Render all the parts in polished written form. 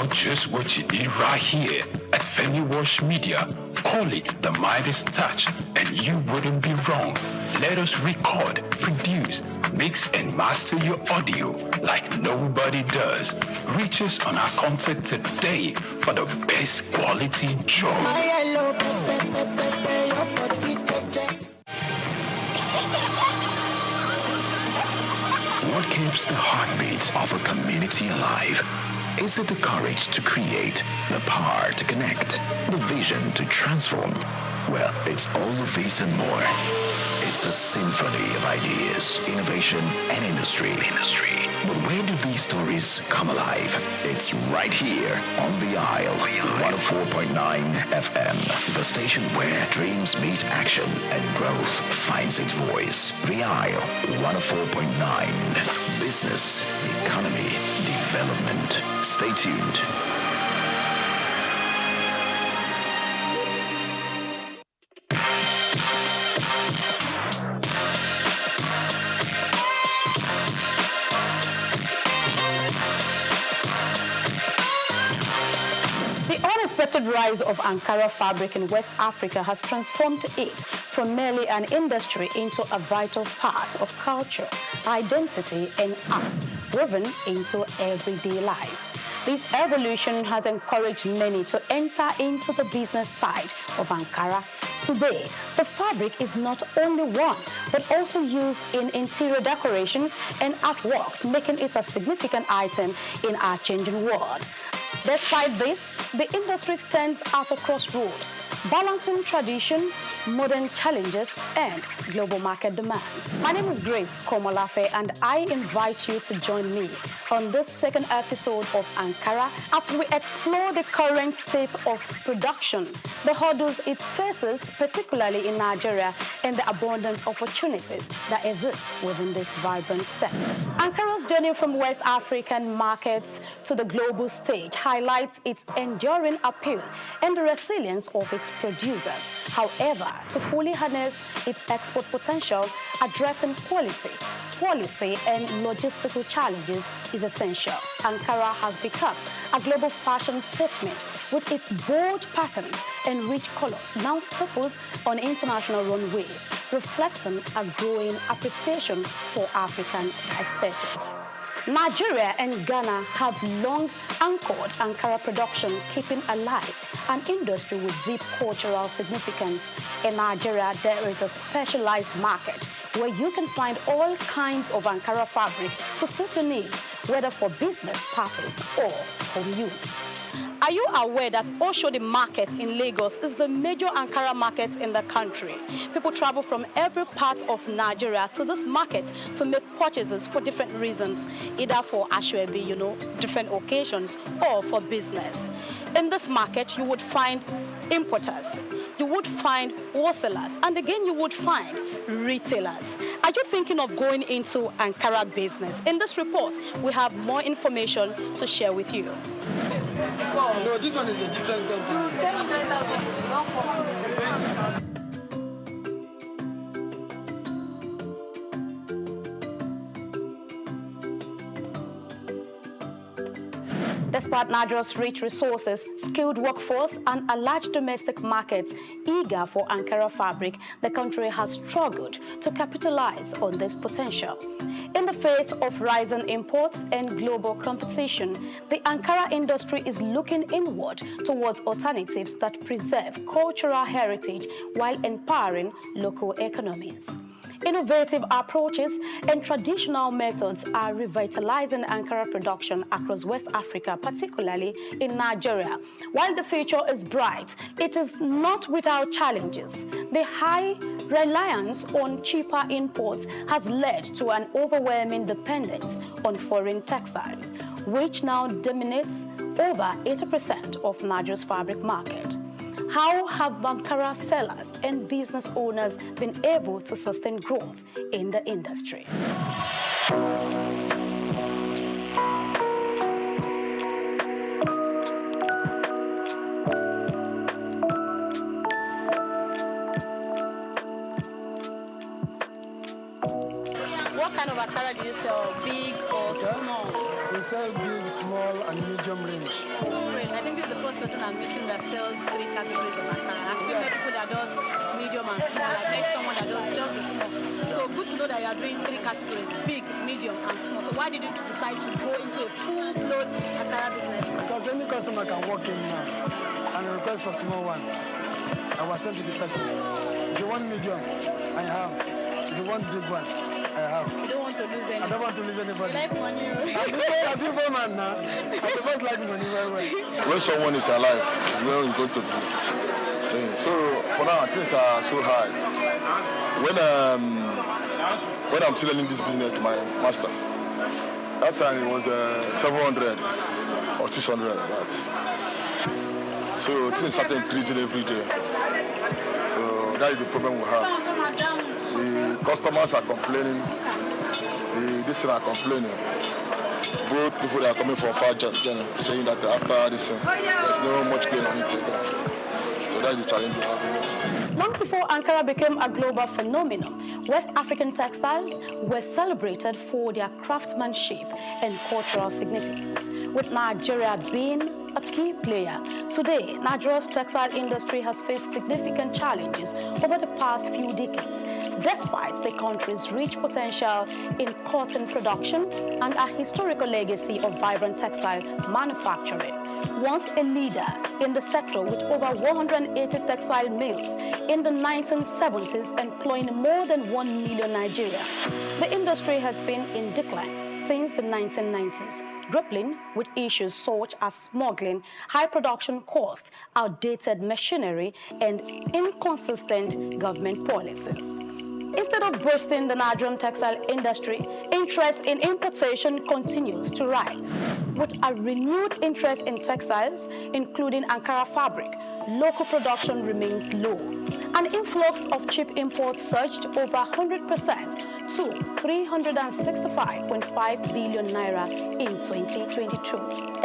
got just what you need right here at Femi Wash Media. Call it the Midas Touch, and you wouldn't be wrong. Let us record, produce, mix, and master your audio like nobody does. Reach us on our contact today for the best quality job. What keeps the heartbeat of a community alive? Is it the courage to create, the power to connect, the vision to transform? Well, it's all of these and more. It's a symphony of ideas, innovation, and industry. But where do these stories come alive? It's right here on The Isle, 104.9 FM, the station where dreams meet action and growth finds its voice. The Isle, 104.9. Business, economy, development. Stay tuned. The unexpected rise of Ankara fabric in West Africa has transformed it from merely an industry into a vital part of culture, identity, and art, woven into everyday life. This evolution has encouraged many to enter into the business side of Ankara. Today, the fabric is not only worn, but also used in interior decorations and artworks, making it a significant item in our changing world. Despite this, the industry stands at a crossroads, balancing tradition, modern challenges, and global market demands. My name is Grace Komolafe, and I invite you to join me on this second episode of Ankara as we explore the current state of production, the hurdles it faces, particularly in Nigeria, and the abundant opportunities that exist within this vibrant sector. Ankara's journey from West African markets to the global stage highlights its enduring appeal and the resilience of its producers. However, to fully harness its export potential, addressing quality, policy, and logistical challenges is essential. Ankara has become a global fashion statement with its bold patterns and rich colors now staples on international runways, reflecting a growing appreciation for African aesthetics. Nigeria and Ghana have long anchored Ankara production, keeping alive an industry with deep cultural significance. In Nigeria, there is a specialized market where you can find all kinds of Ankara fabric to suit your needs, whether for business parties or home use. Are you aware that Oshodi Market in Lagos is the major Ankara market in the country? People travel from every part of Nigeria to this market to make purchases for different reasons, either for ashwebi, different occasions, or for business. In this market, you would find importers, you would find wholesalers, and again, you would find retailers. Are you thinking of going into Ankara business? In this report, we have more information to share with you. No, this one is a different company. Despite Nigeria's rich resources, skilled workforce, and a large domestic market eager for Ankara fabric, the country has struggled to capitalize on this potential. In the face of rising imports and global competition, the Ankara industry is looking inward towards alternatives that preserve cultural heritage while empowering local economies. Innovative approaches and traditional methods are revitalizing Ankara production across West Africa, particularly in Nigeria. While the future is bright, it is not without challenges. The high reliance on cheaper imports has led to an overwhelming dependence on foreign textiles, which now dominates over 80% of Nigeria's fabric market. How have Ankara sellers and business owners been able to sustain growth in the industry? What kind of Ankara do you sell, big or small? We sell big, small, and medium range. Great. I think this is the first person I'm meeting that sells 3 categories of Ankara. I've met people that does medium and small. I've met someone that does just the small. So good to know that you are doing 3 categories, big, medium, and small. So why did you decide to go into a full-blown Ankara business? Because any customer can walk in now and request for small one. I will attend to the person. If you want medium, I have. If you want big one, I have. You don't want to lose anybody. I don't want to lose anybody. You like money. I'm a people man now. I suppose like money very well. When someone is alive, where you going to be saying. So for now, things are so high. When I'm still in this business to my master, that time it was 700 or 600 like that. So things started increasing every day. So that is the problem we have. The customers are complaining. The this are complaining. Both people that are coming from far journey saying that after this, there's no much gain on it again. So that's the challenge we have. Long before Ankara became a global phenomenon, West African textiles were celebrated for their craftsmanship and cultural significance, with Nigeria being a key player. Today, Nigeria's textile industry has faced significant challenges over the past few decades, despite the country's rich potential in cotton production and a historical legacy of vibrant textile manufacturing. Once a leader in the sector with over 180 textile mills in the 1970s employing more than 1 million Nigerians, the industry has been in decline since the 1990s, grappling with issues such as smuggling, high production costs, outdated machinery, and inconsistent government policies. Instead of boosting the Nigerian textile industry, interest in importation continues to rise. With a renewed interest in textiles, including Ankara fabric, local production remains low. An influx of cheap imports surged over 100% to 365.5 billion naira in 2022,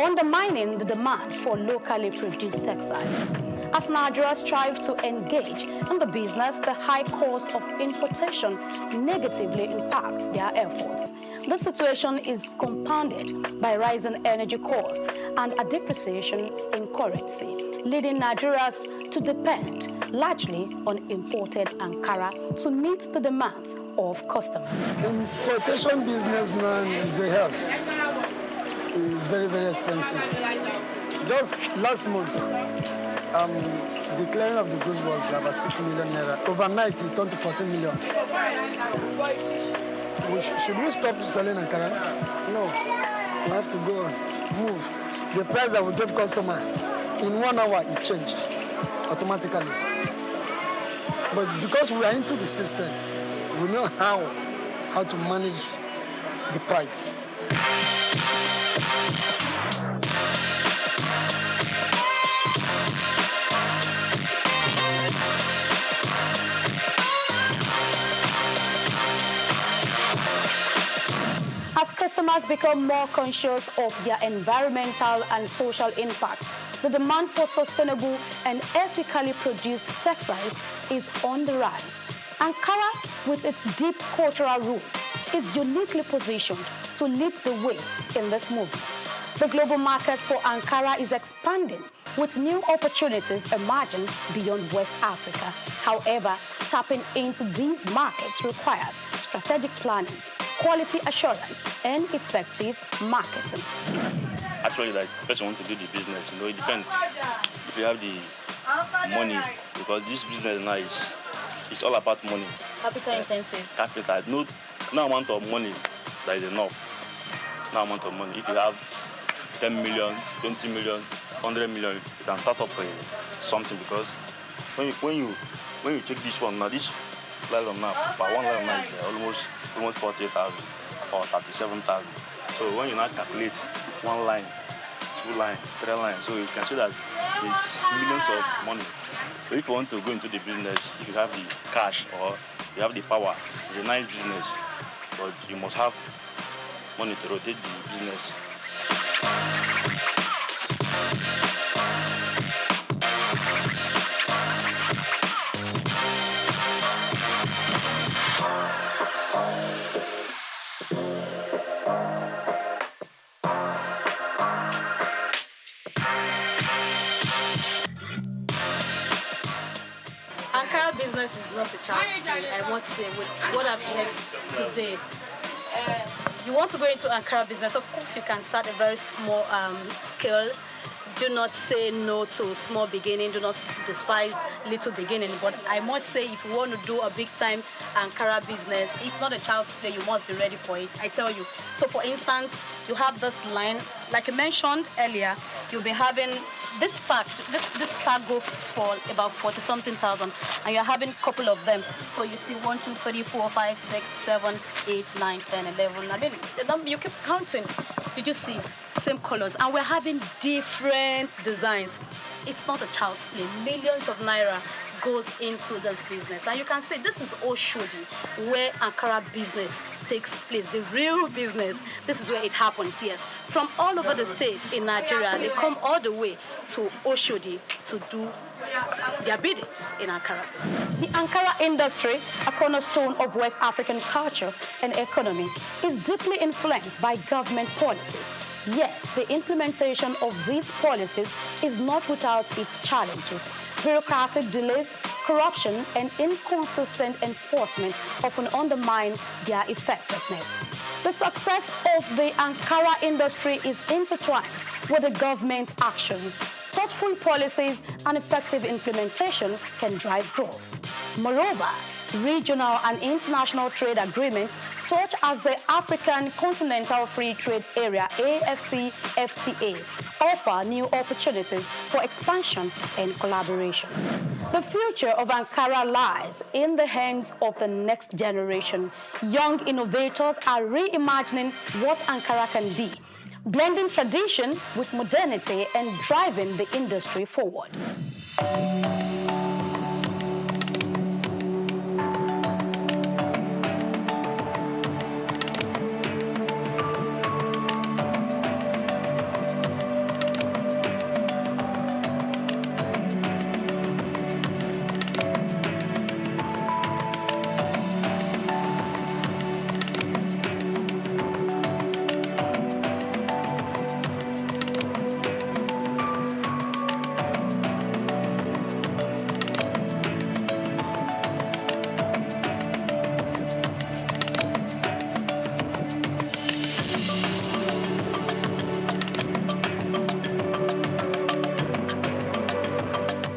undermining the demand for locally produced textiles. As Nigeria strives to engage in the business, the high cost of importation negatively impacts their efforts. The situation is compounded by rising energy costs and a depreciation in currency, leading Nigerians to depend largely on imported Ankara to meet the demands of customers. Importation business now is a hell. It's very, very expensive. Just last month, the clearing of the goods was about 6 million naira. Overnight, it turned to 14 million. Should we stop selling Ankara? No. We have to go on, move. The price that we give customer, in 1 hour, it changed automatically. But because we are into the system, we know how to manage the price. As customers become more conscious of their environmental and social impact, the demand for sustainable and ethically produced textiles is on the rise. Ankara, with its deep cultural roots, is uniquely positioned to lead the way in this movement. The global market for Ankara is expanding, with new opportunities emerging beyond West Africa. However, tapping into these markets requires strategic planning, quality assurance, and effective marketing. Actually, like, the person wants to do the business, it depends if you have the money, because this business now is all about money. Capital intensive. Capital. No amount of money that is enough. No amount of money. If you have 10 million, 20 million, 100 million, you can start up something, because when you check this one now, this nylon now, per one nylon now is almost 48,000 or 37,000. So when you now calculate 1 line, 2 line, 3 lines, so you can see that it's millions of money. So if you want to go into the business, if you have the cash or you have the power, it's a nice business, but you must have money to rotate the business. business is not a child's play, I want to say, with what I've heard today. You want to go into Ankara business, of course you can start a very small scale. Do not say no to small beginning, do not despise little beginning. But I must say, if you want to do a big time Ankara business, it's not a child's play, you must be ready for it, I tell you. So for instance, you have this line, like I mentioned earlier, you'll be having this pack, this cargo for about 40-something thousand, and you're having a couple of them. So you see 1, 2, 3, 4, 5, 6, 7, 8, 9, 10, 11. I mean, you keep counting. Did you see? Same colors, and we're having different designs. It's not a child's play. Millions of naira goes into this business, and you can see this is Oshodi, where Ankara business takes place, the real business. This is where it happens. Yes, from all over the states in Nigeria, they come all the way to Oshodi to do their biddings in Ankara business. The Ankara industry, a cornerstone of West African culture and economy, is deeply influenced by government policies. Yet, the implementation of these policies is not without its challenges. Bureaucratic delays, corruption, and inconsistent enforcement often undermine their effectiveness. The success of the Ankara industry is intertwined with the government's actions. Thoughtful policies and effective implementation can drive growth. Moreover, regional and international trade agreements such as the African Continental Free Trade Area (AFCFTA) offer new opportunities for expansion and collaboration. The future of Ankara lies in the hands of the next generation. Young innovators are reimagining what Ankara can be, blending tradition with modernity and driving the industry forward.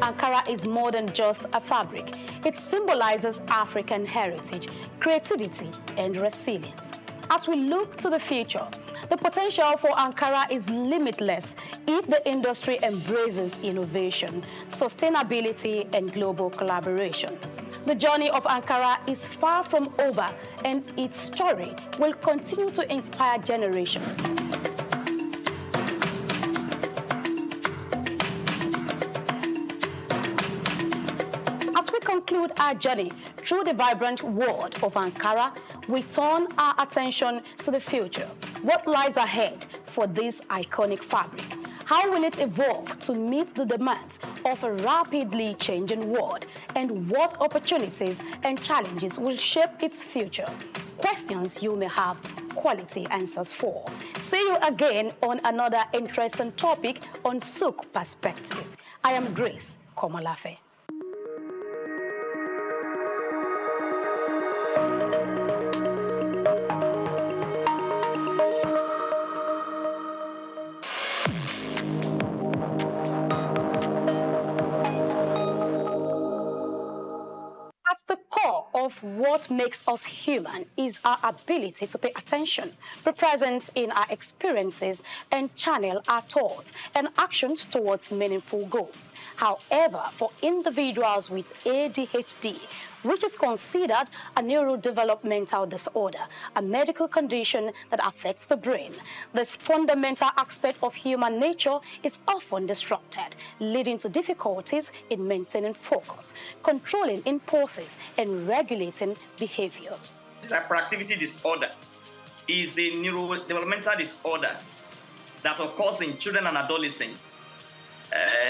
Ankara is more than just a fabric. It symbolizes African heritage, creativity, and resilience. As we look to the future, the potential for Ankara is limitless if the industry embraces innovation, sustainability, and global collaboration. The journey of Ankara is far from over, and its story will continue to inspire generations. Conclude our journey through the vibrant world of Ankara, we turn our attention to the future. What lies ahead for this iconic fabric? How will it evolve to meet the demands of a rapidly changing world? And what opportunities and challenges will shape its future? Questions you may have quality answers for. See you again on another interesting topic on Souq Perspective. I am Grace Komolafe. Of what makes us human is our ability to pay attention, be present in our experiences, and channel our thoughts and actions towards meaningful goals. However, for individuals with ADHD, which is considered a neurodevelopmental disorder, a medical condition that affects the brain, this fundamental aspect of human nature is often disrupted, leading to difficulties in maintaining focus, controlling impulses, and regulating behaviors. This hyperactivity disorder is a neurodevelopmental disorder that occurs in children and adolescents.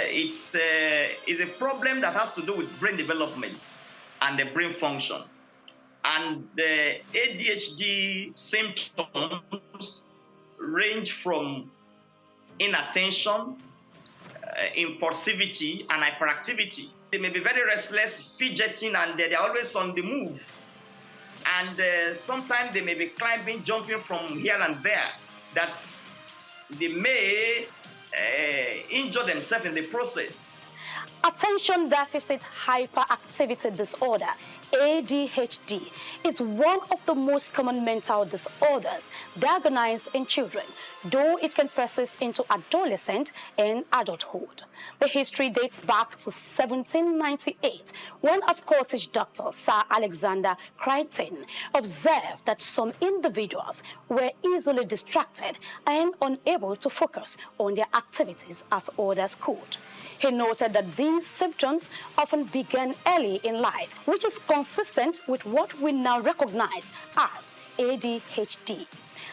It's a problem that has to do with brain development and the brain function. And the ADHD symptoms range from inattention, impulsivity, and hyperactivity. They may be very restless, fidgeting, and they're always on the move. And sometimes they may be climbing, jumping from here and there. That they may injure themselves in the process. Attention Deficit Hyperactivity Disorder, ADHD, is one of the most common mental disorders diagnosed in children, though it can persist into adolescent and adulthood. The history dates back to 1798, when a Scottish doctor, Sir Alexander Crichton, observed that some individuals were easily distracted and unable to focus on their activities as others could. He noted that these symptoms often began early in life, which is consistent with what we now recognize as ADHD.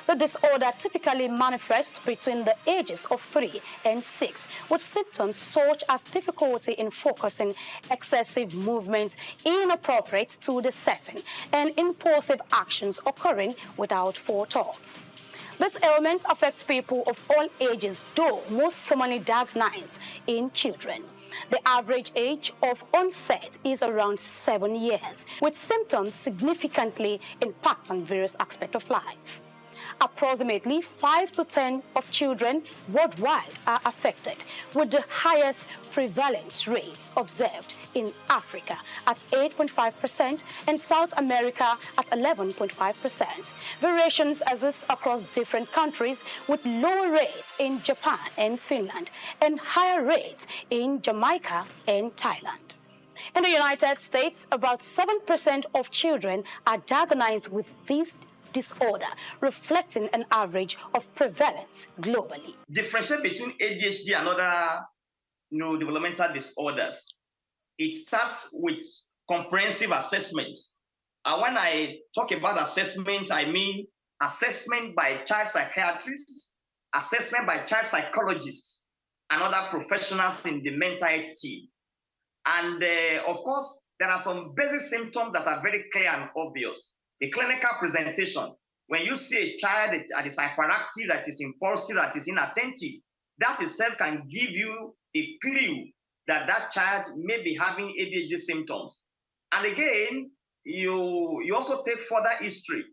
The disorder typically manifests between the ages of 3 and 6, with symptoms such as difficulty in focusing, excessive movement inappropriate to the setting, and impulsive actions occurring without forethought. This ailment affects people of all ages, though most commonly diagnosed in children. The average age of onset is around 7 years, with symptoms significantly impacting various aspects of life. Approximately 5 to 10 of children worldwide are affected, with the highest prevalence rates observed in Africa at 8.5% and South America at 11.5%. Variations exist across different countries, with lower rates in Japan and Finland and higher rates in Jamaica and Thailand. In the United States, about 7% of children are diagnosed with this disorder, reflecting an average of prevalence globally. Differentiate between ADHD and other neurodevelopmental disorders. It starts with comprehensive assessment. And when I talk about assessment, I mean assessment by child psychiatrists, assessment by child psychologists, and other professionals in the mental health team. And of course, there are some basic symptoms that are very clear and obvious. The clinical presentation, when you see a child that is hyperactive, that is impulsive, that is inattentive, that itself can give you a clue that that child may be having ADHD symptoms. And again, you also take further history.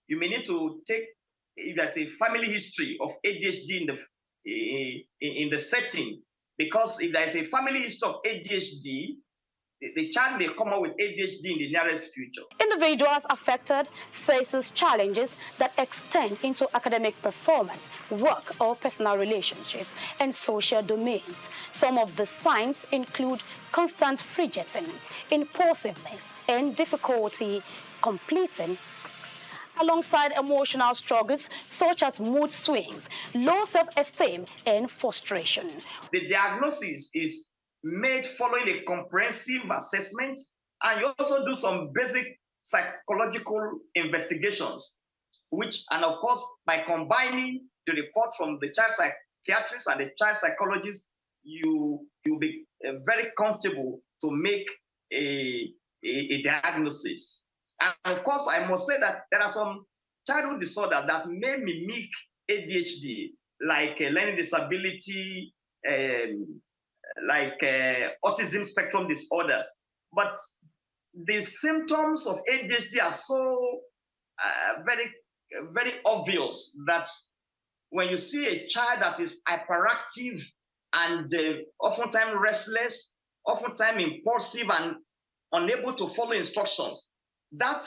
You may need to take, if there's a family history of ADHD in the setting, because if there's a family history of ADHD, the child may come up with ADHD in the nearest future. Individuals affected faces challenges that extend into academic performance, work or personal relationships, and social domains. Some of the signs include constant fidgeting, impulsiveness, and difficulty completing tasks, alongside emotional struggles such as mood swings, low self-esteem, and frustration. The diagnosis is made following a comprehensive assessment, and you also do some basic psychological investigations, and of course, by combining the report from the child psychiatrist and the child psychologist, you'll be very comfortable to make a diagnosis. And of course, I must say that there are some childhood disorders that may mimic ADHD, like learning disability, like autism spectrum disorders. But the symptoms of ADHD are so very, very obvious that when you see a child that is hyperactive and oftentimes restless, oftentimes impulsive and unable to follow instructions, that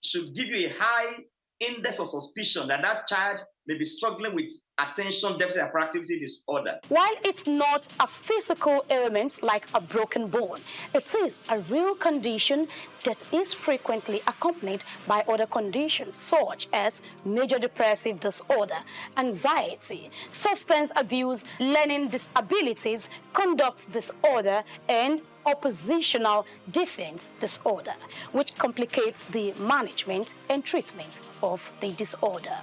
should give you a high index of suspicion that that child may be struggling with attention deficit hyperactivity disorder. While it's not a physical ailment like a broken bone, it is a real condition that is frequently accompanied by other conditions such as major depressive disorder, anxiety, substance abuse, learning disabilities, conduct disorder, and oppositional defense disorder, which complicates the management and treatment of the disorder.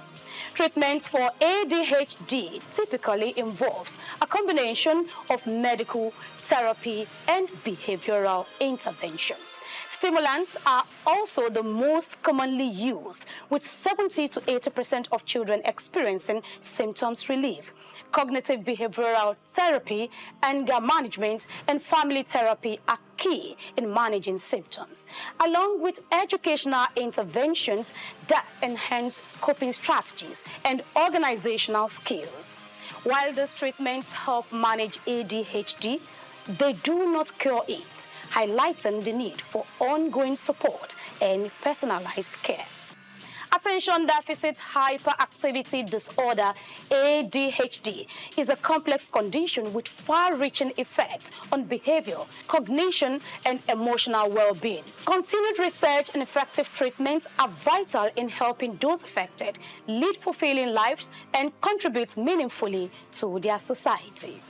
Treatment for ADHD typically involves a combination of medical, therapy, and behavioral interventions. Stimulants are also the most commonly used, with 70 to 80% of children experiencing symptoms relief. Cognitive behavioral therapy, anger management, and family therapy are key in managing symptoms, along with educational interventions that enhance coping strategies and organizational skills. While these treatments help manage ADHD, they do not cure it, highlighting the need for ongoing support and personalized care. Attention Deficit Hyperactivity Disorder, ADHD, is a complex condition with far-reaching effects on behavior, cognition, and emotional well-being. Continued research and effective treatments are vital in helping those affected lead fulfilling lives and contribute meaningfully to their society.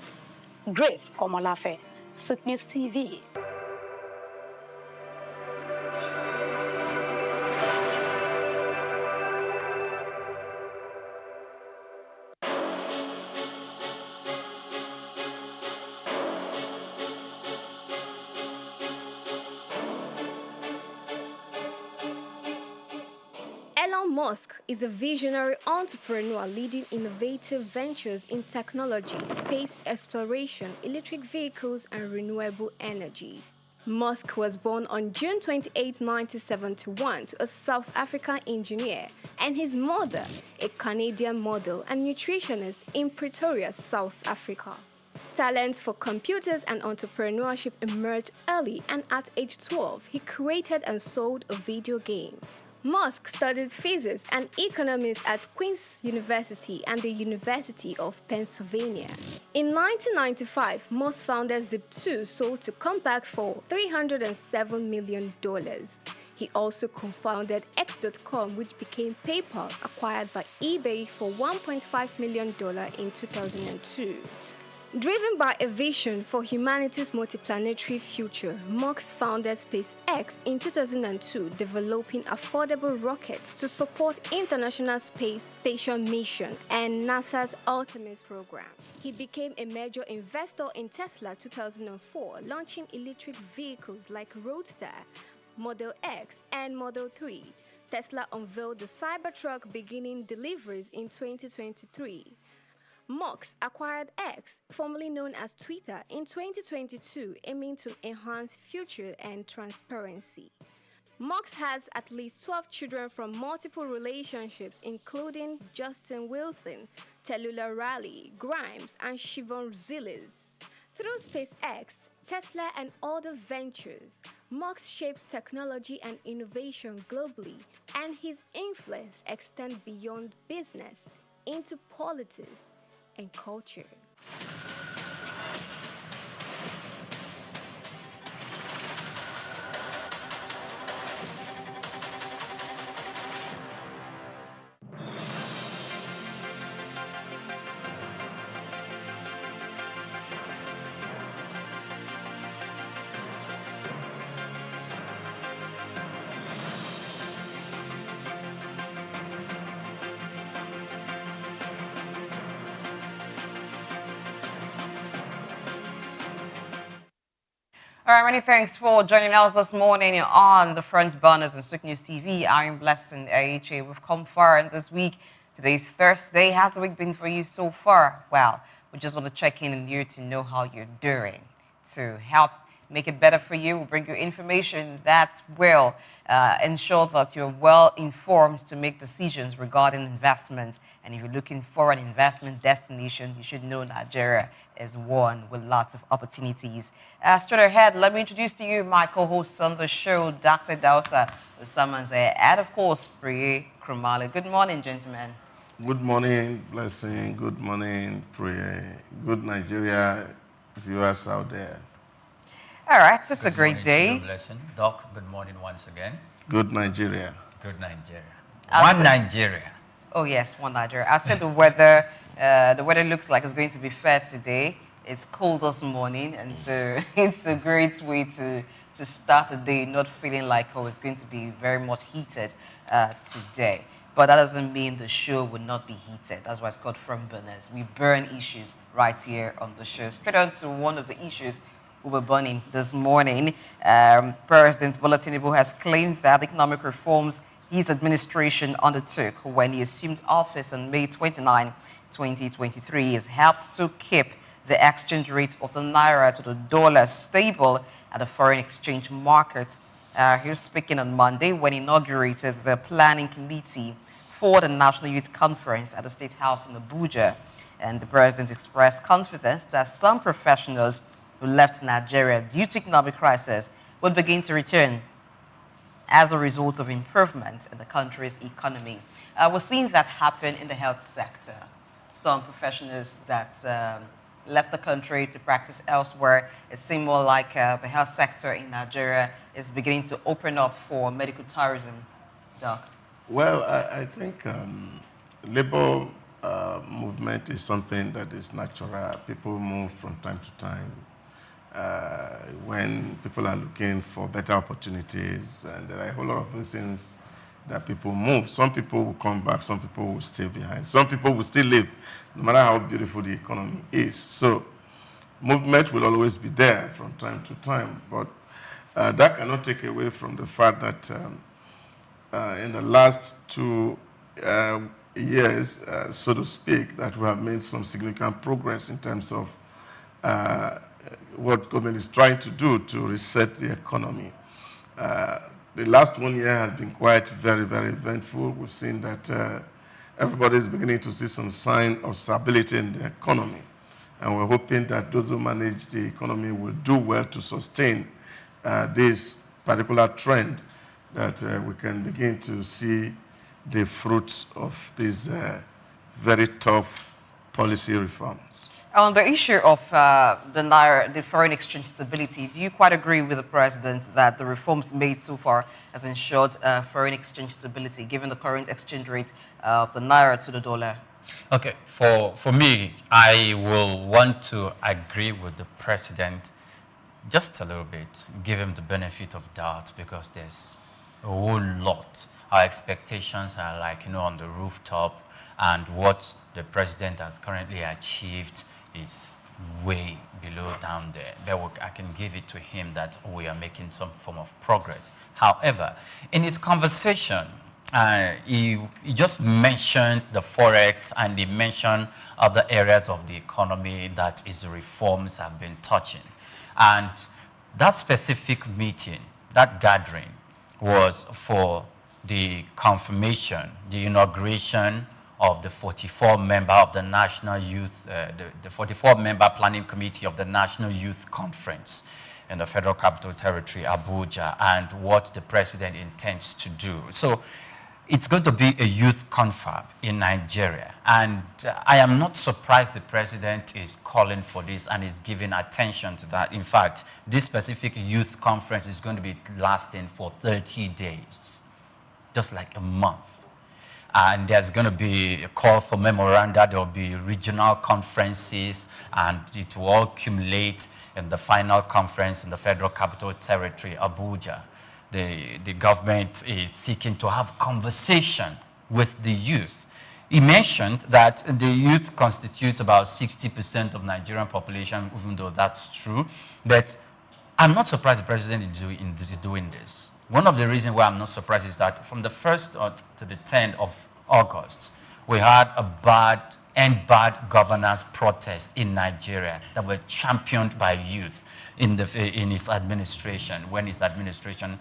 Grace Komolafe, Souq News TV. Elon Musk is a visionary entrepreneur leading innovative ventures in technology, space exploration, electric vehicles, and renewable energy. Musk was born on June 28, 1971, to a South African engineer and his mother, a Canadian model and nutritionist in Pretoria, South Africa. His talents for computers and entrepreneurship emerged early, and at age 12, he created and sold a video game. Musk studied physics and economics at Queen's University and the University of Pennsylvania. In 1995, Musk founded Zip2, sold to Compaq for $307 million. He also co-founded X.com, which became PayPal, acquired by eBay for $1.5 million in 2002. Driven by a vision for humanity's multiplanetary future, Musk founded SpaceX in 2002, developing affordable rockets to support International Space Station mission and NASA's Artemis program. He became a major investor in Tesla 2004, launching electric vehicles like Roadster, Model X, and Model 3. Tesla unveiled the Cybertruck, beginning deliveries in 2023. Musk acquired X, formerly known as Twitter, in 2022, aiming to enhance future and transparency. Musk has at least 12 children from multiple relationships, including Justin Wilson, Tallulah Riley, Grimes, and Siobhan Zilis. Through SpaceX, Tesla, and other ventures, Musk shapes technology and innovation globally, and his influence extends beyond business into politics and culture. All right, many thanks for joining us this morning on the front burners and Souq News TV. I'm Blessing AHA. We've come far in this week. Today's Thursday. How's the week been for you so far? Well, we just want to check in and you to know how you're doing. To help make it better for you, we'll bring you information that will ensure that you're well informed to make decisions regarding investments. And if you're looking for an investment destination, you should know Nigeria is one with lots of opportunities. Straight ahead, let me introduce to you my co-hosts on the show, Dr. Dausa Usamanze, and of course, Priye Krumale. Good morning, gentlemen. Good morning, Blessing. Good morning, Priye. Good Nigeria viewers out there. All right, it's a great day. You, Blessing. Doc, good morning once again. Good Nigeria. Good Nigeria. Nigeria. Oh yes, one Nigeria. I said the weather looks like it's going to be fair today. It's cold this morning, and so it's a great way to start the day not feeling like, oh, it's going to be very much heated today. But that doesn't mean the show will not be heated. That's why it's called Front Burners. We burn issues right here on the show. Straight on to one of the issues will be burning this morning. President Bola Tinubu has claimed that economic reforms his administration undertook when he assumed office on May 29, 2023 has helped to keep the exchange rate of the naira to the dollar stable at the foreign exchange market. He was speaking on Monday when he inaugurated the planning committee for the National Youth Conference at the State House in Abuja. And the president expressed confidence that some professionals who left Nigeria due to economic crisis would begin to return as a result of improvement in the country's economy. We're seeing that happen in the health sector. Some professionals that left the country to practice elsewhere, it seems more like the health sector in Nigeria is beginning to open up for medical tourism. Doc? Well, I think labor movement is something that is natural. People move from time to time. When people are looking for better opportunities, and there are a whole lot of reasons that people move. Some people will come back, some people will stay behind. Some people will still live, no matter how beautiful the economy is. So movement will always be there from time to time, but that cannot take away from the fact that in the last 2 years, so to speak, that we have made some significant progress in terms of what government is trying to do to reset the economy. The last 1 year has been quite very, very eventful. We've seen that everybody is beginning to see some sign of stability in the economy. And we're hoping that those who manage the economy will do well to sustain this particular trend, that we can begin to see the fruits of these very tough policy reforms. On the issue of the naira, the foreign exchange stability, do you quite agree with the president that the reforms made so far has ensured foreign exchange stability, given the current exchange rate of the naira to the dollar? Okay, for me, I will want to agree with the president just a little bit, give him the benefit of doubt, because there's a whole lot. Our expectations are like, on the rooftop, and what the president has currently achieved is way below down there. But I can give it to him that we are making some form of progress. However, in his conversation, he just mentioned the forex, and he mentioned other areas of the economy that his reforms have been touching. And that specific meeting, that gathering, was for the confirmation, the inauguration of the 44-member of the National Youth, the 44-member Planning Committee of the National Youth Conference in the Federal Capital Territory, Abuja, and what the president intends to do. So it's going to be a youth confab in Nigeria. And I am not surprised the president is calling for this and is giving attention to that. In fact, this specific youth conference is going to be lasting for 30 days, just like a month. And there's going to be a call for memoranda. There will be regional conferences, and it will all accumulate in the final conference in the Federal Capital Territory, Abuja. The government is seeking to have conversation with the youth. He mentioned that the youth constitute about 60% of Nigerian population, even though that's true. But I'm not surprised the president is doing this. One of the reasons why I'm not surprised is that from the 1st to the 10th of August, we had a bad governance protest in Nigeria that were championed by youth in his administration, when his administration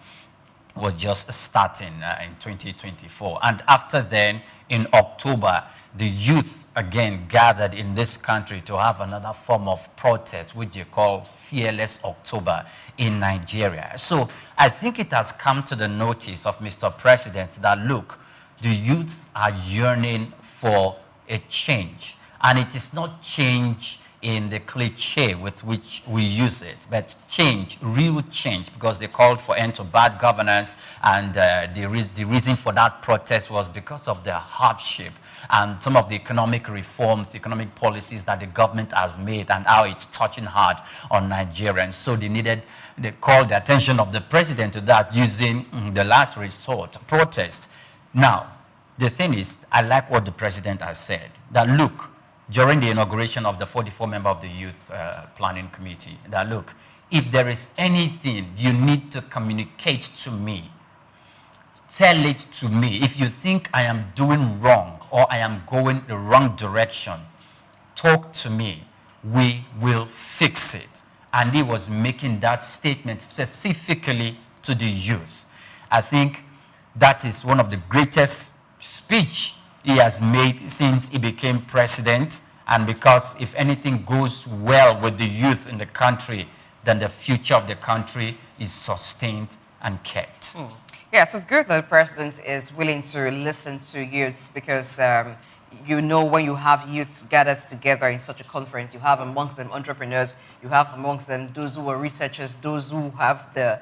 was just starting in 2024. And after then, in October, the youth again gathered in this country to have another form of protest, which they call Fearless October in Nigeria. So I think it has come to the notice of Mr. President that, look, the youths are yearning for a change. And it is not change in the cliche with which we use it, but change, real change, because they called for end to bad governance, and the reason for that protest was because of the hardship and some of the economic reforms, economic policies that the government has made, and how it's touching hard on Nigerians. So they called the attention of the president to that using the last resort protest. Now, the thing is, I like what the president has said, that look, during the inauguration of the 44 member of the Youth Planning Committee, that look, if there is anything you need to communicate to me, tell it to me. If you think I am doing wrong or I am going the wrong direction, talk to me. We will fix it. And he was making that statement specifically to the youth. I think that is one of the greatest speech he has made since he became president. And because if anything goes well with the youth in the country, then the future of the country is sustained and kept. Yes, it's good that the president is willing to listen to youths because you know when you have youths gathered together in such a conference, you have amongst them entrepreneurs, you have amongst them those who are researchers, those who have the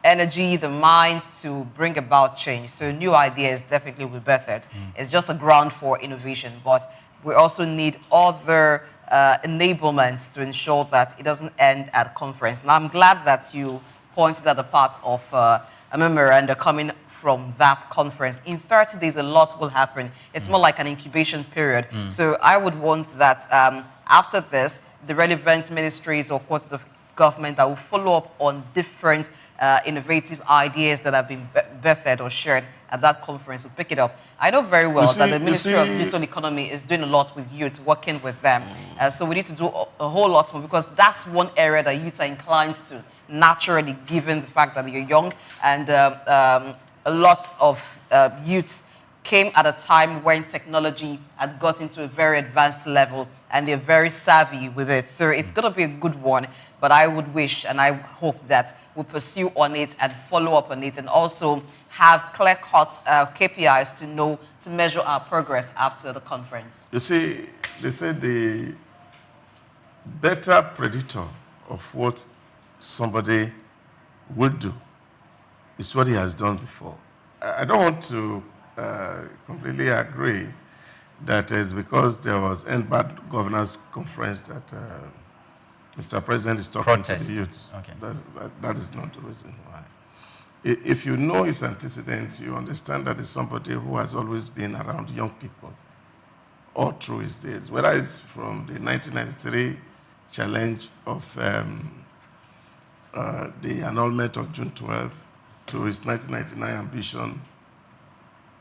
energy, the mind to bring about change. So new ideas definitely will be birthed. It's just a ground for innovation, but we also need other enablements to ensure that it doesn't end at conference. Now, I'm glad that you pointed at the part of a memorandum coming from that conference. In 30 days, a lot will happen. It's more like an incubation period. So I would want that after this, the relevant ministries or quarters of government that will follow up on different innovative ideas that have been birthed or shared at that conference will pick it up. I know very well that the Ministry of Digital Economy is doing a lot with youth, working with them. So we need to do a whole lot more because that's one area that youths are inclined to naturally, given the fact that you're young. And a lot of youths came at a time when technology had got into a very advanced level and they're very savvy with it. So it's going to be a good one. But I would wish and I hope that we'll pursue on it and follow up on it and also have clear-cut KPIs to measure our progress after the conference. You see, they say the better predictor of what somebody will do is what he has done before. I don't want to completely agree that it's because there was End Bad Governance Conference that Mr. President is talking to the youth. Okay. That is not the reason why. If you know his antecedents, you understand that it's somebody who has always been around young people all through his days, whether it's from the 1993 challenge of the annulment of June 12 to his 1999 ambition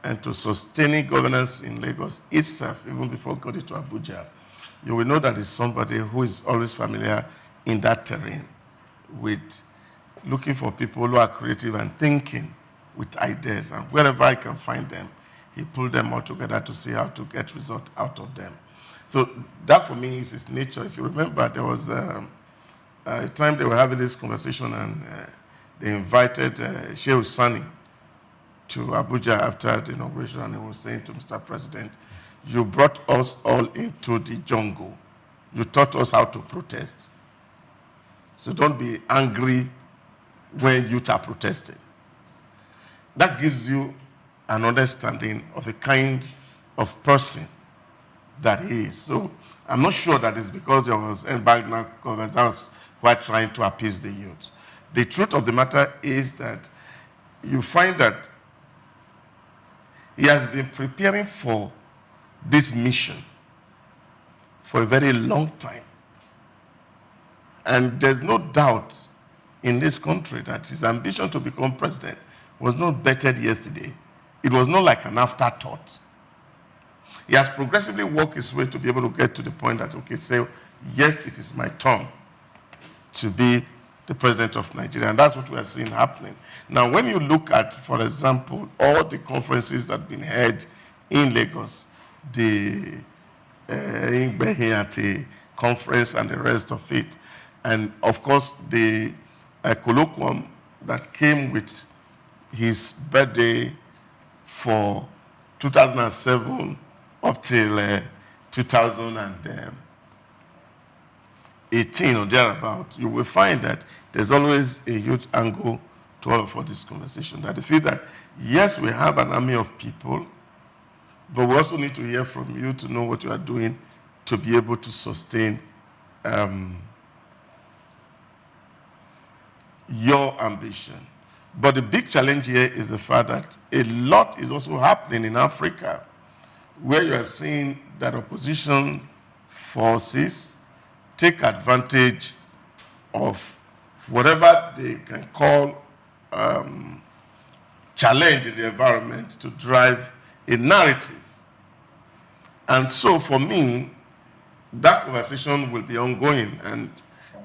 and to sustaining governance in Lagos itself, even before going to Abuja. You will know that it's somebody who is always familiar in that terrain with looking for people who are creative and thinking with ideas. And wherever I can find them, he pulled them all together to see how to get results out of them. So that for me is his nature. If you remember, there was a time they were having this conversation and they invited Sheikh Sani to Abuja after the inauguration, and he was saying to Mr. President, you brought us all into the jungle. You taught us how to protest. So don't be angry when youth are protesting. That gives you an understanding of the kind of person that he is. So I'm not sure that it's because there was embargo government that was quite trying to appease the youth. The truth of the matter is that you find that he has been preparing for this mission for a very long time. And there's no doubt in this country that his ambition to become president was not bettered yesterday. It was not like an afterthought. He has progressively worked his way to be able to get to the point that, okay, say, yes, it is my turn to be the president of Nigeria. And that's what we are seeing happening. Now, when you look at, for example, all the conferences that have been held in Lagos, the Ingbehiate conference and the rest of it, and of course, the colloquium that came with his birthday for 2007 up till 2018 or thereabout, you will find that there's always a huge angle to all of this conversation. That they feel that, yes, we have an army of people, but we also need to hear from you to know what you are doing to be able to sustain your ambition. But the big challenge here is the fact that a lot is also happening in Africa, where you are seeing that opposition forces take advantage of whatever they can call challenge in the environment to drive a narrative. And so for me, that conversation will be ongoing, and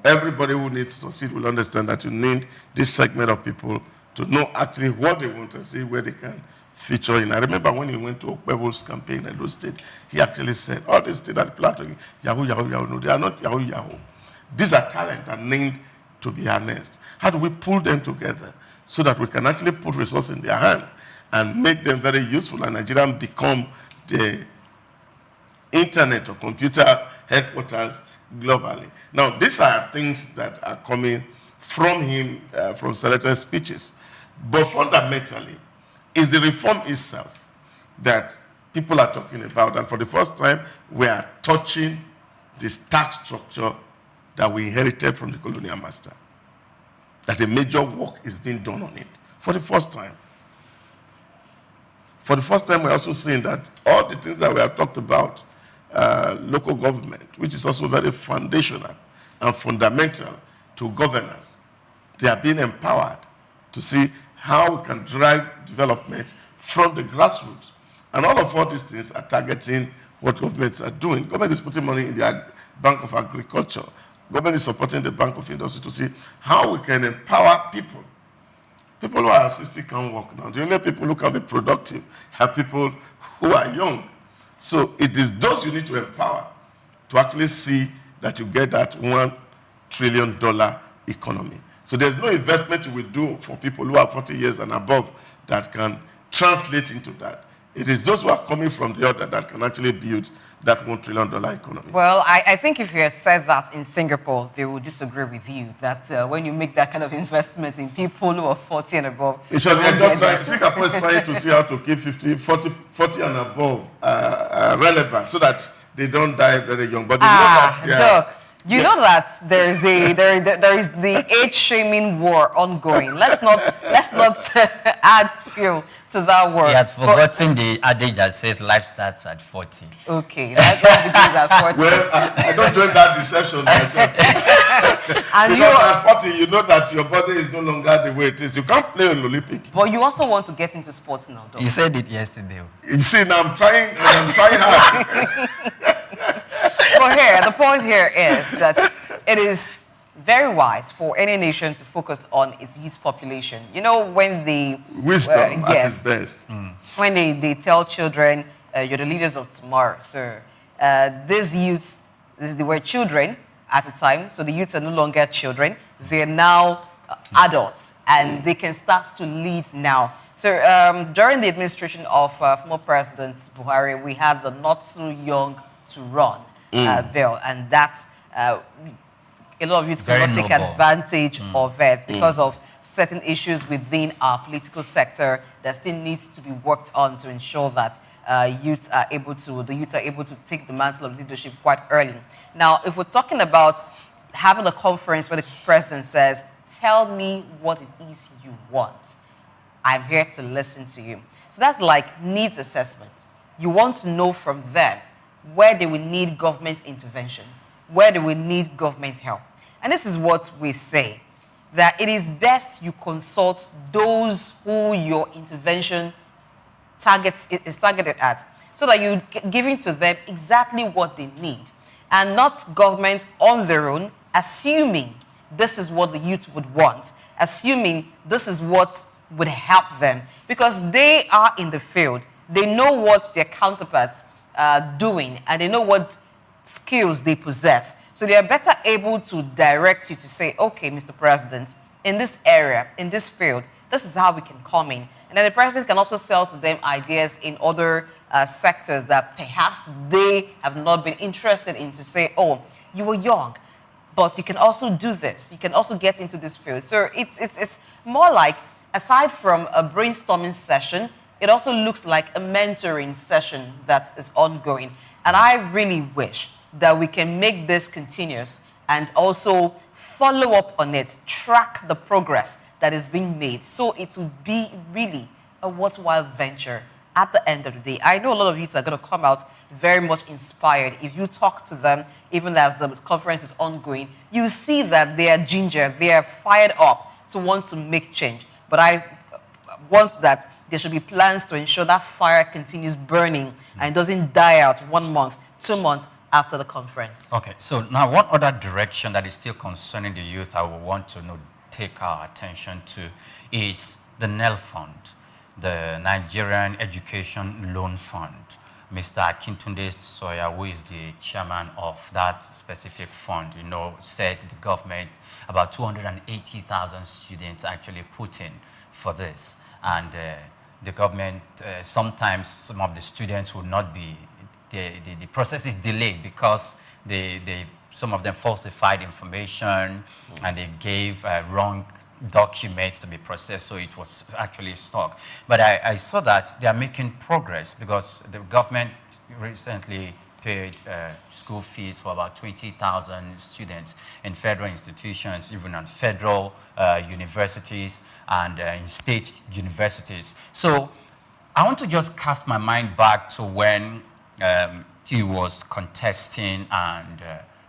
everybody who needs to succeed will understand that you need this segment of people to know actually what they want to see, where they can feature in. I remember when he went to Okpebo's campaign in those states, he actually said, all these things that people are talking, Yahoo, Yahoo, Yahoo, no, they are not Yahoo, Yahoo. These are talent that need to be harnessed. How do we pull them together so that we can actually put resources in their hand and make them very useful, and Nigeria become the internet or computer headquarters globally? Now, these are things that are coming from him, from selected speeches. But fundamentally, it's the reform itself that people are talking about. And for the first time, we are touching this tax structure that we inherited from the colonial master. That a major work is being done on it for the first time. For the first time, we're also seeing that all the things that we have talked about, local government, which is also very foundational and fundamental to governance, they are being empowered to see how we can drive development from the grassroots. And all these things are targeting what governments are doing. Government is putting money in the Bank of Agriculture. Government is supporting the Bank of Industry to see how we can empower people. People who are 60 can't work now. The only people who can be productive are people who are young. So it is those you need to empower to actually see that you get that $1 trillion economy. So there's no investment you will do for people who are 40 years and above that can translate into that. It is those who are coming from the other that can actually build that $1 trillion economy. Well, I think if you had said that in Singapore, they would disagree with you that when you make that kind of investment in people who are 40 and above... Singapore is trying to see how to keep 40 and above relevant so that they don't die very young. But you know that... Doc, you know that there is the age shaming war ongoing. Let's not add fuel to that word. He had forgotten the adage that says life starts at 40. Okay, life begins at 40. Well, I don't join that deception myself. And because at 40, you know that your body is no longer the way it is. You can't play an Olympic. But you also want to get into sports now, Doc. You said it yesterday. You see, now I'm trying hard. Well, the point here is that it is very wise for any nation to focus on its youth population. You know, when they... Wisdom at its best. When they tell children, you're the leaders of tomorrow. So these youths, they were children at the time, so the youths are no longer children. They're now adults, and they can start to lead now. So during the administration of former President Buhari, we had the Not Too Young to Run bill, and that's... a lot of youth cannot take advantage of it because of certain issues within our political sector that still needs to be worked on to ensure that the youth are able to take the mantle of leadership quite early. Now, if we're talking about having a conference where the president says, tell me what it is you want, I'm here to listen to you. So that's like needs assessment. You want to know from them where they will need government intervention, where they will need government help. And this is what we say, that it is best you consult those who your intervention is targeted at, so that you're giving to them exactly what they need, and not government on their own, assuming this is what the youth would want, assuming this is what would help them, because they are in the field. They know what their counterparts are doing, and they know what skills they possess. So they are better able to direct you to say, okay, Mr. President, in this area, in this field, this is how we can come in. And then the president can also sell to them ideas in other sectors that perhaps they have not been interested in, to say, oh, you were young, but you can also do this. You can also get into this field. So it's more like, aside from a brainstorming session, it also looks like a mentoring session that is ongoing. And I really wish that we can make this continuous and also follow up on it, track the progress that is being made, so it will be really a worthwhile venture at the end of the day. I know a lot of youths are going to come out very much inspired. If you talk to them, even as the conference is ongoing, you see that they are ginger, they are fired up to want to make change. But I want that there should be plans to ensure that fire continues burning and doesn't die out 1 month, 2 months after the conference. Okay, so now one other direction that is still concerning the youth I would want to take our attention to is the NEL Fund, the Nigerian Education Loan Fund. Mr. Akintunde Soya, who is the chairman of that specific fund, said the government, about 280,000 students actually put in for this. And the government, sometimes some of the students will not be, the process is delayed because some of them falsified information and they gave wrong documents to be processed, so it was actually stuck. But I saw that they are making progress because the government recently paid school fees for about 20,000 students in federal institutions, even at federal universities and in state universities. So I want to just cast my mind back to when he was contesting and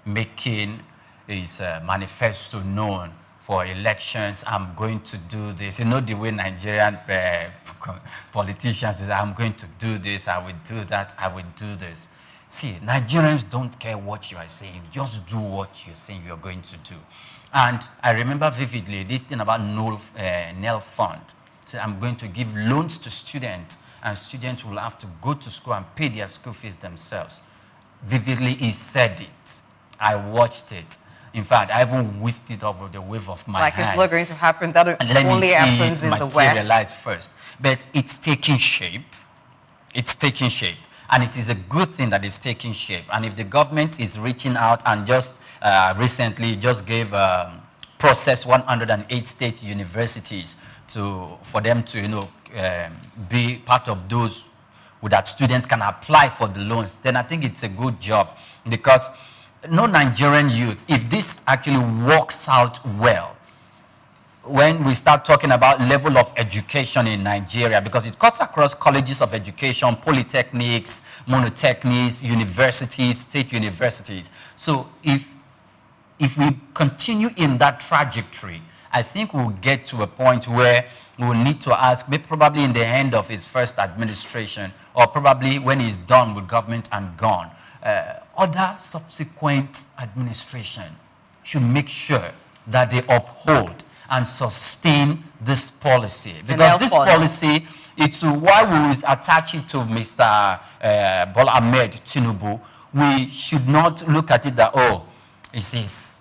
making his manifesto known for elections. I'm going to do this. You know the way Nigerian politicians say, I'm going to do this, I will do that, I will do this. See, Nigerians don't care what you are saying. Just do what you're saying you're going to do. And I remember vividly this thing about NEL Fund. So I'm going to give loans to students, and students will have to go to school and pay their school fees themselves. Vividly, he said it. I watched it. In fact, I even whiffed it over the wave of my hand. Like it's not going to happen. That only happens in the West. Materialize first. But it's taking shape. It's taking shape. And it is a good thing that it's taking shape. And if the government is reaching out and just recently just gave process 108 state universities for them to be part of those that students can apply for the loans, then I think it's a good job. Because no Nigerian youth, if this actually works out well, when we start talking about level of education in Nigeria, because it cuts across colleges of education, polytechnics, monotechnics, universities, state universities. So if we continue in that trajectory, I think we'll get to a point where we'll need to ask, maybe probably in the end of his first administration, or probably when he's done with government and gone, other subsequent administration should make sure that they uphold and sustain this policy. Because this policy, it's why we attach it to Mr. Bola Ahmed Tinubu. We should not look at it that, oh, it is.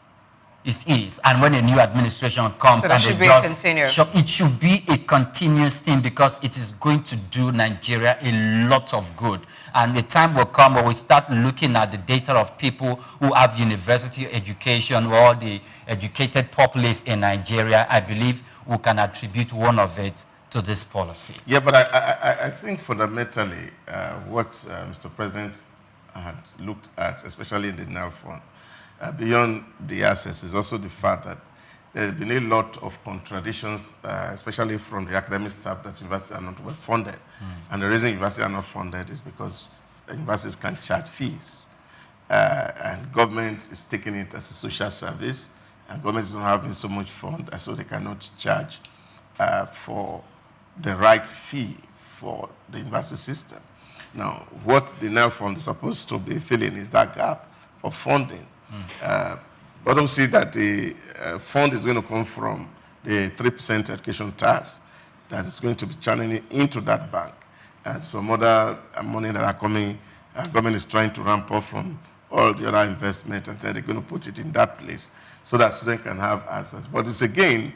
And when a new administration comes, so it should be a continuous thing, because it is going to do Nigeria a lot of good. And the time will come where we start looking at the data of people who have university education, or the educated populace in Nigeria. I believe we can attribute one of it to this policy. Yeah, but I think fundamentally what Mr. President had looked at, especially in the NEL Fund, beyond the assets, is also the fact that there has been a lot of contradictions, especially from the academic staff, that universities are not well funded. And the reason universities are not funded is because universities can't charge fees. And government is taking it as a social service, and government is not having so much fund, and so they cannot charge for the right fee for the university system. Now, what the NEL Fund is supposed to be filling is that gap of funding. But don't see that the fund is going to come from the 3% education tax that is going to be channeling into that bank. And some other money that are coming, government is trying to ramp up from all the other investment, and then they're going to put it in that place so that students can have access. But it's again,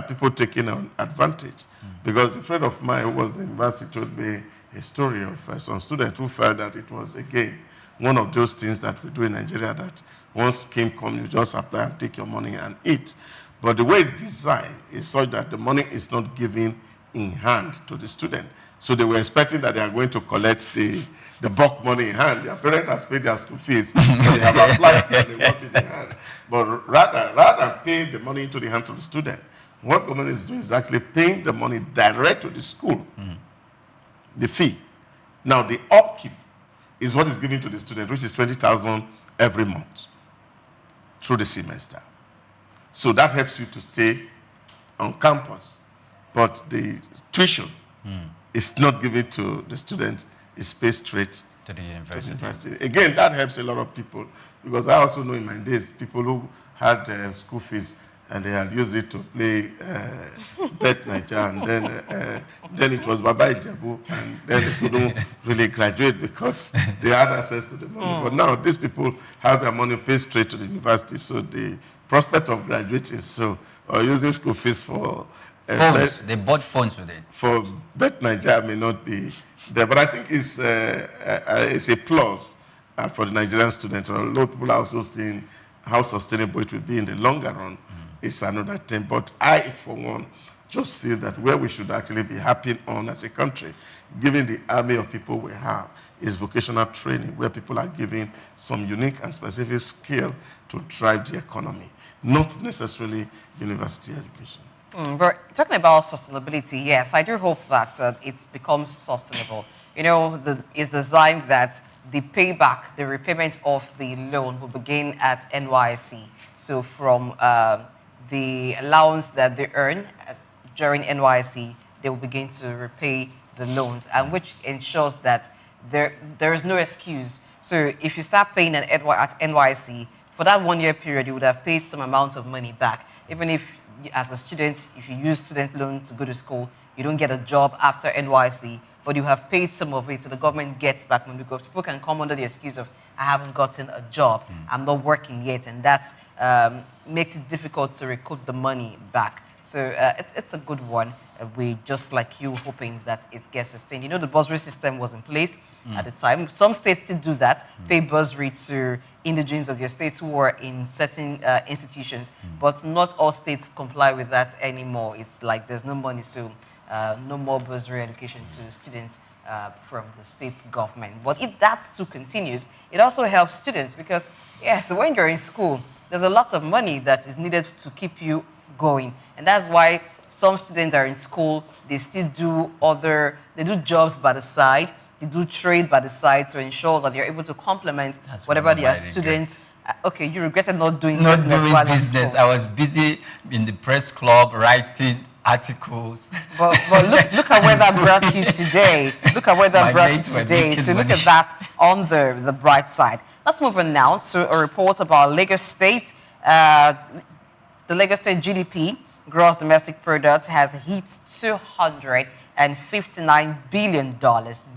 people taking an advantage. Because a friend of mine who was in university told me a story of some students who felt that it was, again, one of those things that we do in Nigeria, that once scheme comes, you just apply and take your money and eat. But the way it's designed is such that the money is not given in hand to the student. So they were expecting that they are going to collect the bulk money in hand. Their parents have paid their school fees, so they have applied and they want it in hand. But rather than paying the money into the hand to the student, what government is doing is actually paying the money direct to the school, the fee. Now, the upkeep is what is given to the student, which is 20,000 every month through the semester. So that helps you to stay on campus. But the tuition is not given to the student, it's paid straight to the university. Again, that helps a lot of people, because I also know in my days, people who had school fees and they had used it to play Bet Naija, and then it was Baba Ijebu, and then they couldn't really graduate because they had access to the money. But now these people have their money paid straight to the university, so the prospect of graduating or using school fees for phones. They bought phones with it. For Bet Naija may not be there, but I think it's a plus for the Nigerian student. Although people are also seeing how sustainable it will be in the longer run, it's another thing. But I, for one, just feel that where we should actually be happy on as a country, given the army of people we have, is vocational training, where people are given some unique and specific skill to drive the economy, not necessarily university education. But talking about sustainability, yes, I do hope that it becomes sustainable. You know, it's designed that the payback, the repayment of the loan will begin at NYSC. So from the allowance that they earn during NYSC, they will begin to repay the loans, and which ensures that there is no excuse. So if you start paying at NYSC, for that 1 year period, you would have paid some amount of money back. Even if, as a student, if you use student loan to go to school, you don't get a job after NYSC, but you have paid some of it, so the government gets back money, because people can come under the excuse of, I haven't gotten a job, I'm not working yet, and that makes it difficult to recoup the money back. So it's a good one. We, just like you, hoping that it gets sustained. You know, the bursary system was in place at the time. Some states still do that, pay bursary to indigenes of your state who are in certain institutions, but not all states comply with that anymore. It's like there's no money, so no more bursary education to students from the state government. But if that too continues, it also helps students, because, yes, when you're in school, there's a lot of money that is needed to keep you going. And that's why some students are in school, they still do jobs by the side, they do trade by the side to ensure that they're able to complement whatever their students. Okay, you regretted not doing business. I was busy in the press club writing articles. But look at where that brought you today. Look at where that brought you today. So look at that on the bright side. Let's move on now to a report about Lagos State. The Lagos State GDP, gross domestic product, has hit $259 billion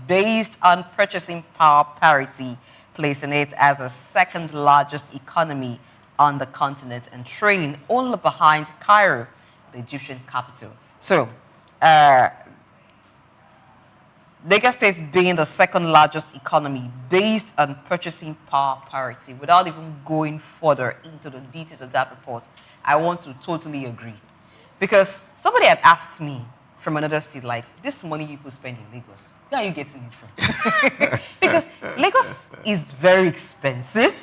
based on purchasing power parity, placing it as the second largest economy on the continent and trailing only behind Cairo, the Egyptian capital. So, Lagos State being the second largest economy based on purchasing power parity, without even going further into the details of that report, I want to totally agree. Because somebody had asked me from another state, like, this money you could spend in Lagos, where are you getting it from? Because Lagos is very expensive,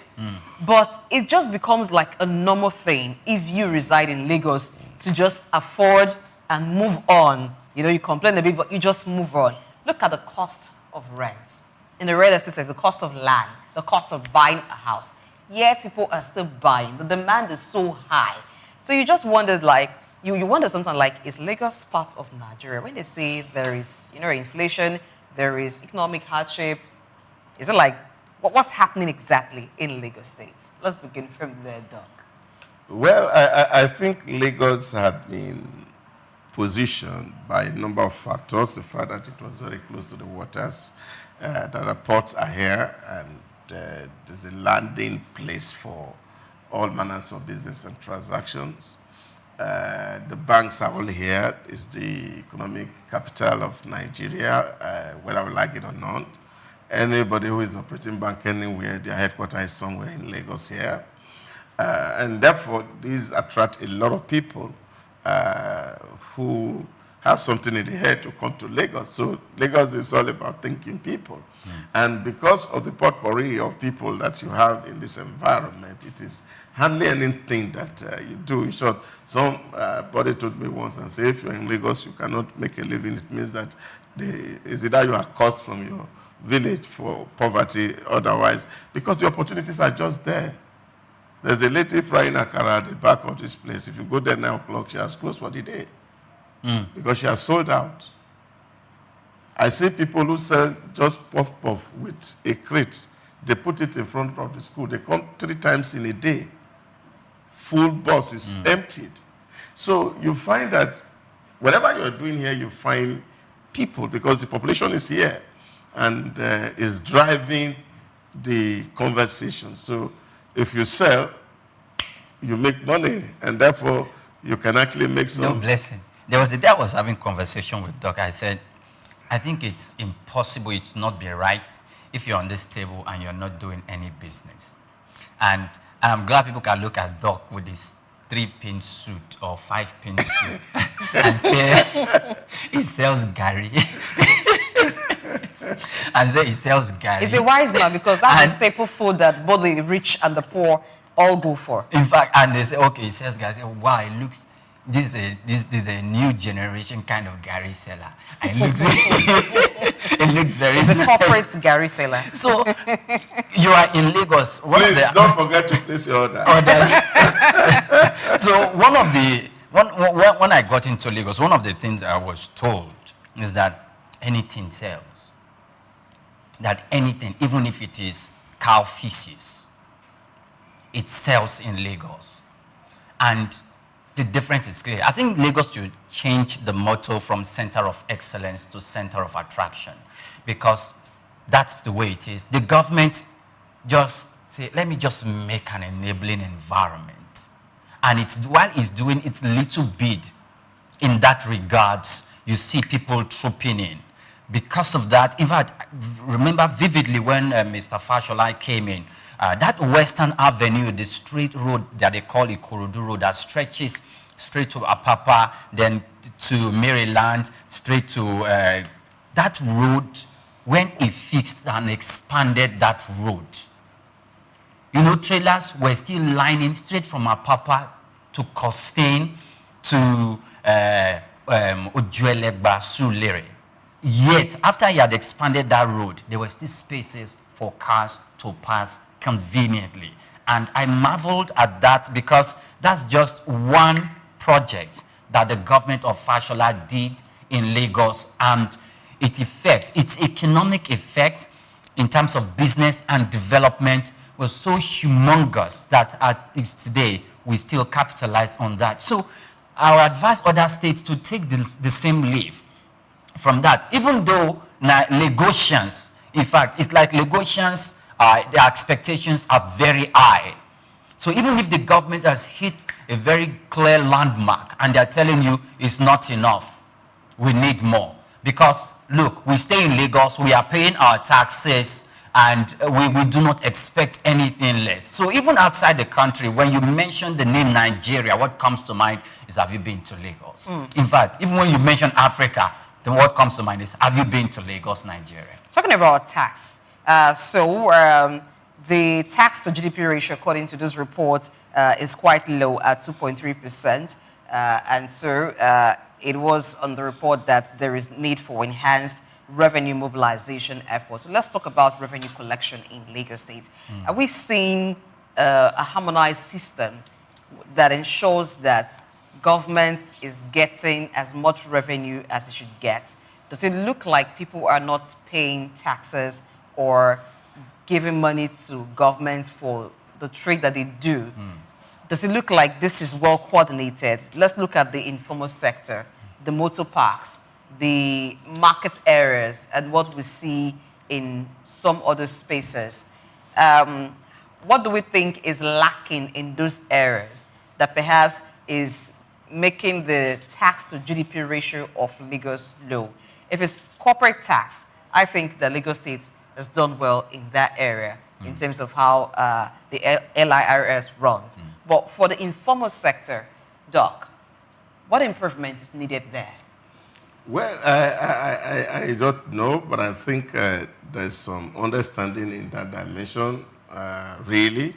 but it just becomes like a normal thing if you reside in Lagos to just afford and move on. You know, you complain a bit, but you just move on. Look at the cost of rent. In the real estate sector, the cost of land, the cost of buying a house. Yet people are still buying. The demand is so high. So you just wondered, like, you wonder sometimes, like, is Lagos part of Nigeria? When they say there is, you know, inflation, there is economic hardship, is it like, what's happening exactly in Lagos State? Let's begin from there, Doc. Well, I think Lagos had been positioned by a number of factors. The fact that it was very close to the waters, that the ports are here, and there's a landing place for all manners of business and transactions. The banks are all here. It's the economic capital of Nigeria, whether we like it or not. Anybody who is operating bank anywhere, their headquarters is somewhere in Lagos here. And therefore, these attract a lot of people who have something in the head to come to Lagos. So Lagos is all about thinking people. And because of the potpourri of people that you have in this environment, it is hardly anything that you do. In short, somebody told me once and said, if you're in Lagos, you cannot make a living. It means that it's either you are cursed from your village for poverty otherwise, because the opportunities are just there. There's a lady frying akara at the back of this place. If you go there 9 o'clock, she has closed for the day because she has sold out. I see people who sell just puff with a crate. They put it in front of the school. They come 3 times in a day. Full bus is emptied. So you find that whatever you're doing here, you find people because the population is here and is driving the conversation. So if you sell, you make money, and therefore you can actually make some. No blessing. There was a day I was having conversation with Doc. I said, I think it's impossible, it's not be right if you're on this table and you're not doing any business. And I'm glad people can look at Doc with his 3-pin suit or 5-pin suit and say he sells Gary. And say he sells Gary. He's a wise man because that's a staple food that both the rich and the poor all go for. In fact, and they say, okay, he sells Gary. I say, wow, it looks, this is a new generation kind of Gary seller. And it looks, it looks very It's a corporate Gary seller. So, you are in Lagos. Please don't forget to place your order. So, when I got into Lagos, one of the things I was told is that anything sells. That anything, even if it is cow feces, it sells in Lagos. And the difference is clear. I think Lagos should change the motto from center of excellence to center of attraction, because that's the way it is. The government just say, let me just make an enabling environment. And while it's doing its little bit in that regards, you see people trooping in. Because of that, in fact, I remember vividly when Mr. Fashola came in, that Western Avenue, the straight road that they call Ikorodu Road, that stretches straight to Apapa, then to Maryland, straight to that road, when he fixed and expanded that road, you know, trailers were still lining straight from Apapa to Costain to Ojuelegba, Sulere. Yet, after he had expanded that road, there were still spaces for cars to pass conveniently. And I marveled at that because that's just one project that the government of Fashola did in Lagos, and its economic effect in terms of business and development was so humongous that as today, we still capitalize on that. So I would advise other states to take the same leave from that, even though Lagosians, in fact, it's like Lagosians, their expectations are very high. So even if the government has hit a very clear landmark and they're telling you it's not enough, we need more. Because, look, we stay in Lagos, we are paying our taxes, and we do not expect anything less. So even outside the country, when you mention the name Nigeria, what comes to mind is, have you been to Lagos? In fact, even when you mention Africa, then what comes to mind is, have you been to Lagos, Nigeria? Talking about tax, the tax to GDP ratio, according to this report, is quite low at 2.3%. And so it was on the report that there is need for enhanced revenue mobilization efforts. So let's talk about revenue collection in Lagos State. Are we seeing a harmonized system that ensures that government is getting as much revenue as it should get? Does it look like people are not paying taxes or giving money to governments for the trade that they do? Does it look like this is well coordinated? Let's look at the informal sector, the motor parks, the market areas, and what we see in some other spaces. What do we think is lacking in those areas that perhaps is making the tax to GDP ratio of Lagos low? If it's corporate tax, I think that Lagos State has done well in that area in terms of how the LIRS runs. But for the informal sector, Doc, what improvement is needed there? Well, I don't know, but I think there's some understanding in that dimension, really.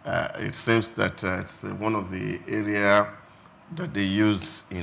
It seems that it's one of the area that they use in